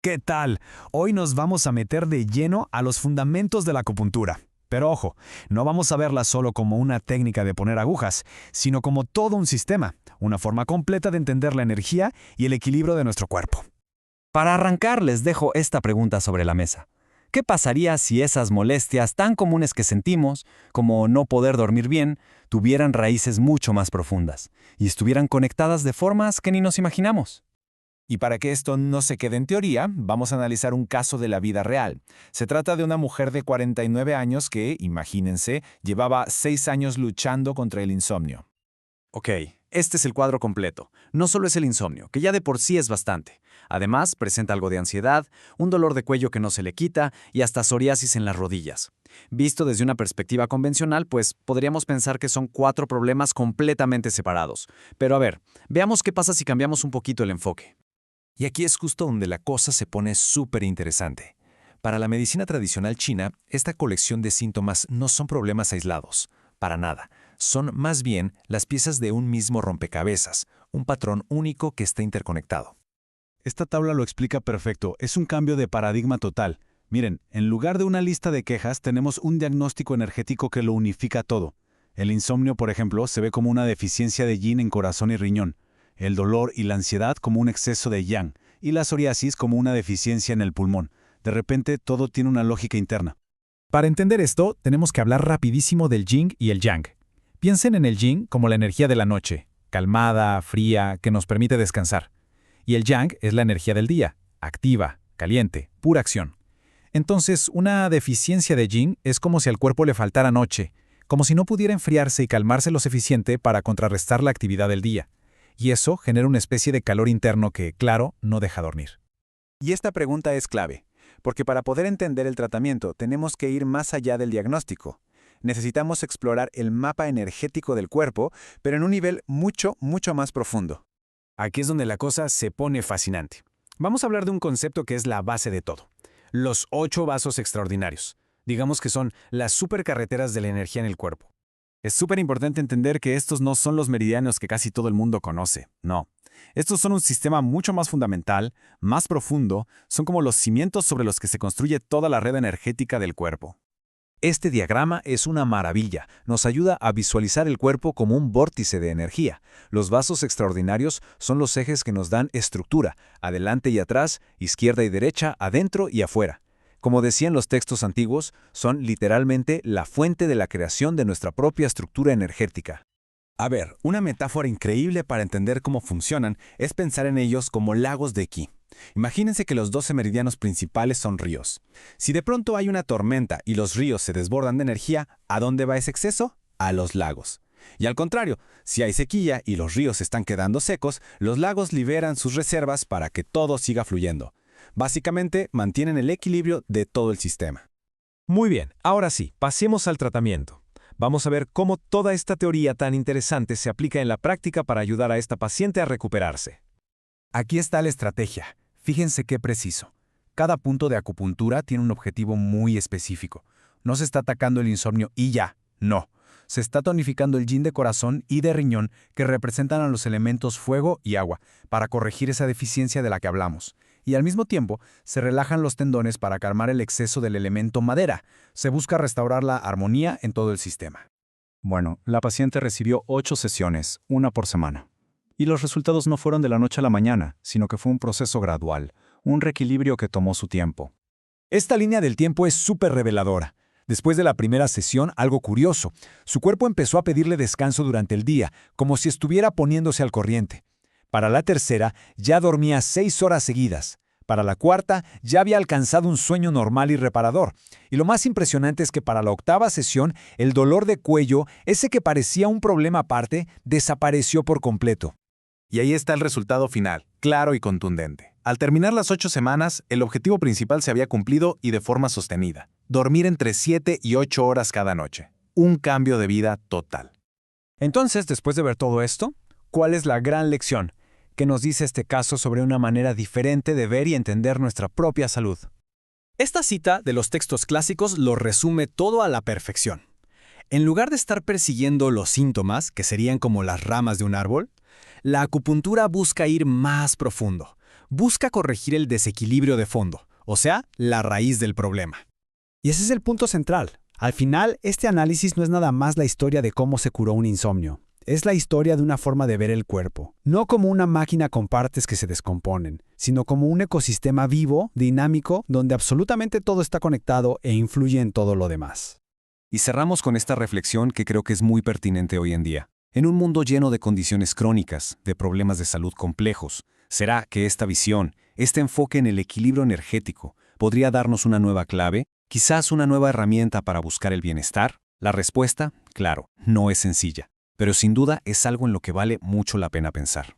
¿Qué tal? Hoy nos vamos a meter de lleno a los fundamentos de la acupuntura. Pero ojo, no vamos a verla solo como una técnica de poner agujas, sino como todo un sistema, una forma completa de entender la energía y el equilibrio de nuestro cuerpo. Para arrancar, les dejo esta pregunta sobre la mesa. ¿Qué pasaría si esas molestias tan comunes que sentimos, como no poder dormir bien, tuvieran raíces mucho más profundas y estuvieran conectadas de formas que ni nos imaginamos? Y para que esto no se quede en teoría, vamos a analizar un caso de la vida real. Se trata de una mujer de 49 años que, imagínense, llevaba 6 años luchando contra el insomnio. Ok, este es el cuadro completo. No solo es el insomnio, que ya de por sí es bastante. Además, presenta algo de ansiedad, un dolor de cuello que no se le quita y hasta psoriasis en las rodillas. Visto desde una perspectiva convencional, pues podríamos pensar que son 4 problemas completamente separados. Pero a ver, veamos qué pasa si cambiamos un poquito el enfoque. Y aquí es justo donde la cosa se pone súper interesante. Para la medicina tradicional china, esta colección de síntomas no son problemas aislados, para nada. Son más bien las piezas de un mismo rompecabezas, un patrón único que está interconectado. Esta tabla lo explica perfecto, es un cambio de paradigma total. Miren, en lugar de una lista de quejas, tenemos un diagnóstico energético que lo unifica todo. El insomnio, por ejemplo, se ve como una deficiencia de yin en corazón y riñón, el dolor y la ansiedad como un exceso de yang, y la psoriasis como una deficiencia en el pulmón. De repente, todo tiene una lógica interna. Para entender esto, tenemos que hablar rapidísimo del yin y el yang. Piensen en el yin como la energía de la noche, calmada, fría, que nos permite descansar. Y el yang es la energía del día, activa, caliente, pura acción. Entonces, una deficiencia de yin es como si al cuerpo le faltara noche, como si no pudiera enfriarse y calmarse lo suficiente para contrarrestar la actividad del día. Y eso genera una especie de calor interno que, claro, no deja dormir. Y esta pregunta es clave, porque para poder entender el tratamiento tenemos que ir más allá del diagnóstico. Necesitamos explorar el mapa energético del cuerpo, pero en un nivel mucho más profundo. Aquí es donde la cosa se pone fascinante. Vamos a hablar de un concepto que es la base de todo. Los 8 vasos extraordinarios. Digamos que son las supercarreteras de la energía en el cuerpo. Es súper importante entender que estos no son los meridianos que casi todo el mundo conoce, no. Estos son un sistema mucho más fundamental, más profundo, son como los cimientos sobre los que se construye toda la red energética del cuerpo. Este diagrama es una maravilla, nos ayuda a visualizar el cuerpo como un vórtice de energía. Los vasos extraordinarios son los ejes que nos dan estructura, adelante y atrás, izquierda y derecha, adentro y afuera. Como decían los textos antiguos, son literalmente la fuente de la creación de nuestra propia estructura energética. A ver, una metáfora increíble para entender cómo funcionan es pensar en ellos como lagos de ki. Imagínense que los 12 meridianos principales son ríos. Si de pronto hay una tormenta y los ríos se desbordan de energía, ¿a dónde va ese exceso? A los lagos. Y al contrario, si hay sequía y los ríos están quedando secos, los lagos liberan sus reservas para que todo siga fluyendo. Básicamente, mantienen el equilibrio de todo el sistema. Muy bien, ahora sí, pasemos al tratamiento. Vamos a ver cómo toda esta teoría tan interesante se aplica en la práctica para ayudar a esta paciente a recuperarse. Aquí está la estrategia. Fíjense qué preciso. Cada punto de acupuntura tiene un objetivo muy específico. No se está atacando el insomnio y ya, no. Se está tonificando el yin de corazón y de riñón que representan a los elementos fuego y agua para corregir esa deficiencia de la que hablamos. Y al mismo tiempo, se relajan los tendones para calmar el exceso del elemento madera. Se busca restaurar la armonía en todo el sistema. Bueno, la paciente recibió 8 sesiones, una por semana. Y los resultados no fueron de la noche a la mañana, sino que fue un proceso gradual, un reequilibrio que tomó su tiempo. Esta línea del tiempo es súper reveladora. Después de la primera sesión, algo curioso. Su cuerpo empezó a pedirle descanso durante el día, como si estuviera poniéndose al corriente. Para la tercera, ya dormía 6 horas seguidas. Para la cuarta, ya había alcanzado un sueño normal y reparador. Y lo más impresionante es que para la octava sesión, el dolor de cuello, ese que parecía un problema aparte, desapareció por completo. Y ahí está el resultado final, claro y contundente. Al terminar las 8 semanas, el objetivo principal se había cumplido y de forma sostenida. Dormir entre 7 y 8 horas cada noche. Un cambio de vida total. Entonces, después de ver todo esto, ¿cuál es la gran lección? ¿Qué nos dice este caso sobre una manera diferente de ver y entender nuestra propia salud? Esta cita de los textos clásicos lo resume todo a la perfección. En lugar de estar persiguiendo los síntomas, que serían como las ramas de un árbol, la acupuntura busca ir más profundo, Busca corregir el desequilibrio de fondo, o sea, la raíz del problema. Y ese es el punto central. Al final, este análisis no es nada más la historia de cómo se curó un insomnio. Es la historia de una forma de ver el cuerpo, no como una máquina con partes que se descomponen, sino como un ecosistema vivo, dinámico, donde absolutamente todo está conectado e influye en todo lo demás. Y cerramos con esta reflexión que creo que es muy pertinente hoy en día. En un mundo lleno de condiciones crónicas, de problemas de salud complejos, ¿será que esta visión, este enfoque en el equilibrio energético, podría darnos una nueva clave, quizás una nueva herramienta para buscar el bienestar? La respuesta, claro, no es sencilla, pero sin duda es algo en lo que vale mucho la pena pensar.